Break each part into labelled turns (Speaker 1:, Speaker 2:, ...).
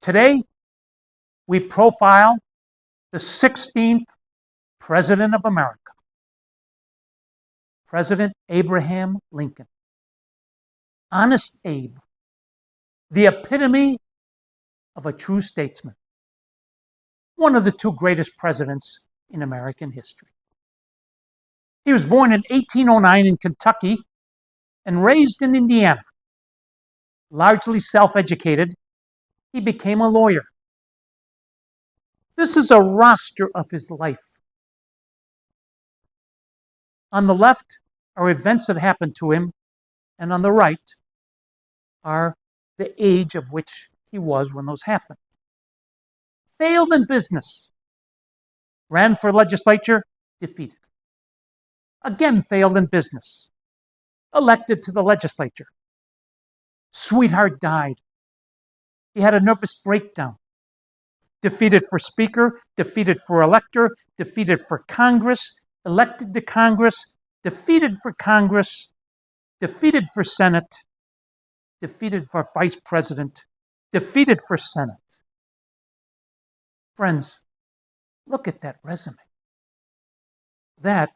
Speaker 1: Today, we profile the 16th President of America, President Abraham Lincoln. Honest Abe, the epitome of a true statesman, one of the two greatest presidents in American history. He was born in 1809 in Kentucky and raised in Indiana. Largely self-educated, he became a lawyer. This is a roster of his life. On the left are events that happened to him, and on the right are the age of which he was when those happened. Failed in business. Ran for legislature, defeated. Again failed in business. Elected to the legislature. Sweetheart died. He had a nervous breakdown. Defeated for speaker, defeated for elector, defeated for Congress, elected to Congress, defeated for Congress, defeated for Senate, defeated for vice president, defeated for Senate. Friends, look at that resume. That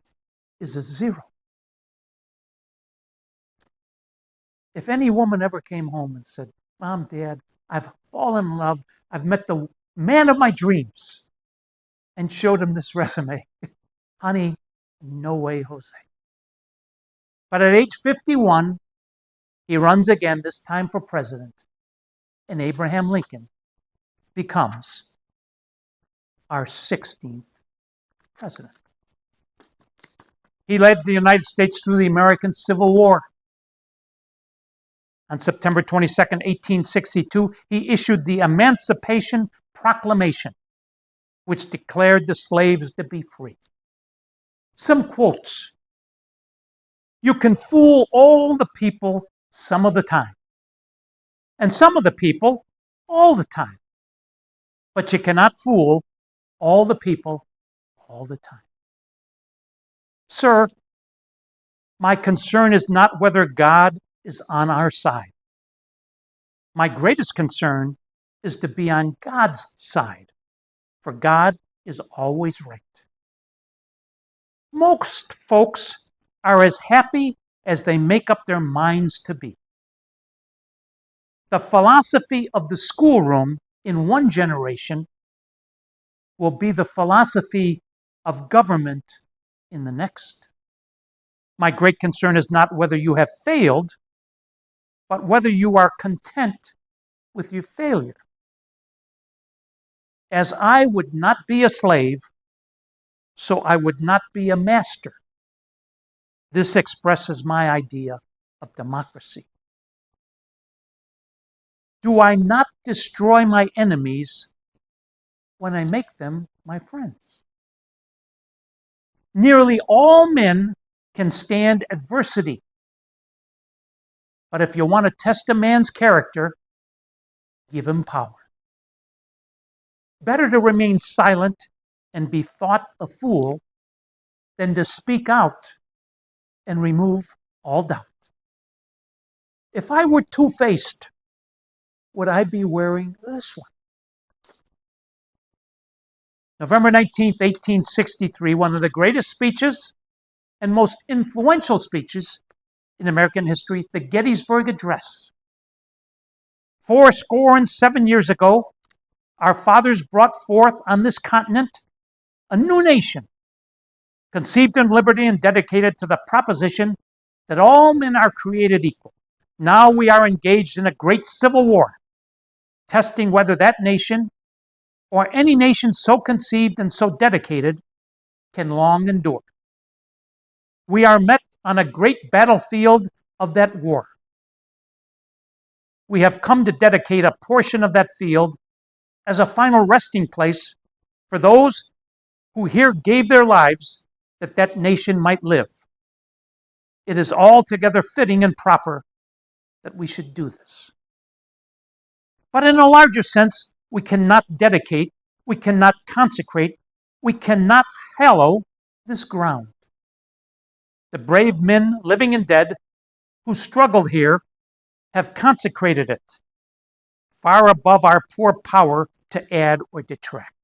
Speaker 1: is a zero. If any woman ever came home and said, Mom, Dad, I've fallen in love, I've met the man of my dreams, and showed him this resume, honey, no way, Jose. But at age 51, he runs again, this time for president, and Abraham Lincoln becomes our 16th president. He led the United States through the American Civil War. On September 22, 1862, he issued the Emancipation Proclamation, which declared the slaves to be free. Some quotes. You can fool all the people some of the time, and some of the people all the time, but you cannot fool all the people all the time. Sir, my concern is not whether God is on our side. My greatest concern is to be on God's side, for God is always right. Most folks are as happy as they make up their minds to be. The philosophy of the schoolroom in one generation will be the philosophy of government in the next. My great concern is not whether you have failed, but whether you are content with your failure. As I would not be a slave, so I would not be a master. This expresses my idea of democracy. Do I not destroy my enemies when I make them my friends? Nearly all men can stand adversity. But if you want to test a man's character, give him power. Better to remain silent and be thought a fool than to speak out and remove all doubt. If I were two-faced, would I be wearing this one? November 19th, 1863, one of the greatest speeches and most influential speeches in American history, the Gettysburg Address. 77 years ago, our fathers brought forth on this continent a new nation, conceived in liberty and dedicated to the proposition that all men are created equal. Now we are engaged in a great civil war, testing whether that nation, or any nation so conceived and so dedicated, can long endure. We are met on a great battlefield of that war. We have come to dedicate a portion of that field as a final resting place for those who here gave their lives that that nation might live. It is altogether fitting and proper that we should do this. But in a larger sense, we cannot dedicate, we cannot consecrate, we cannot hallow this ground. The brave men, living and dead, who struggled here have consecrated it. far above our poor power to add or detract.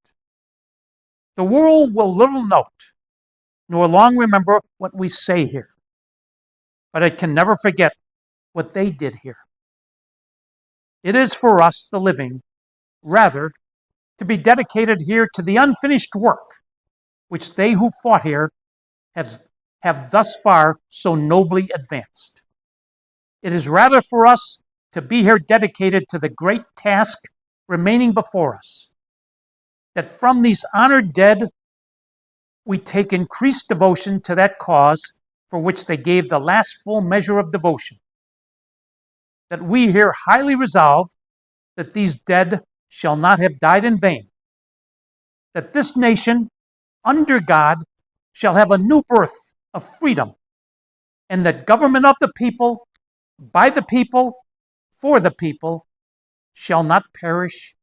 Speaker 1: The world will little note, nor long remember what we say here, but it can never forget what they did here. It is for us, the living, rather, to be dedicated here to the unfinished work which they who fought here have thus far so nobly advanced. It is rather for us to be here dedicated to the great task remaining before us, that from these honored dead we take increased devotion to that cause for which they gave the last full measure of devotion, that we here highly resolve that these dead shall not have died in vain, that this nation, under God, shall have a new birth of freedom, and that government of the people, by the people, for the people, shall not perish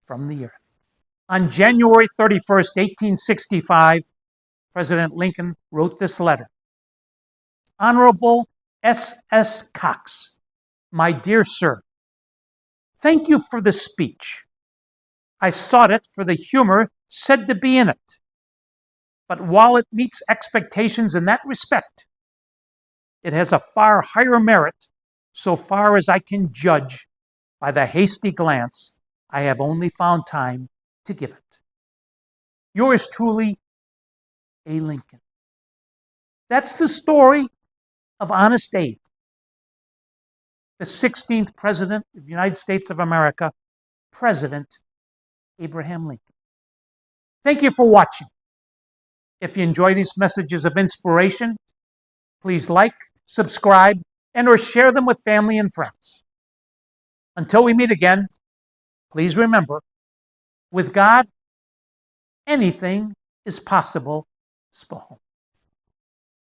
Speaker 1: from the earth. On January 31st, 1865, President Lincoln wrote this letter. Honorable S.S. Cox, my dear sir, thank you for the speech. I sought it for the humor said to be in it. But while it meets expectations in that respect, it has a far higher merit so far as I can judge by the hasty glance I have only found time to give it. Yours truly, A. Lincoln. That's the story of Honest Abe, the 16th President of the United States of America, President Abraham Lincoln. Thank you for watching. If you enjoy these messages of inspiration, please like, subscribe, and or share them with family and friends. Until we meet again, please remember, with God, anything is possible. Spahom.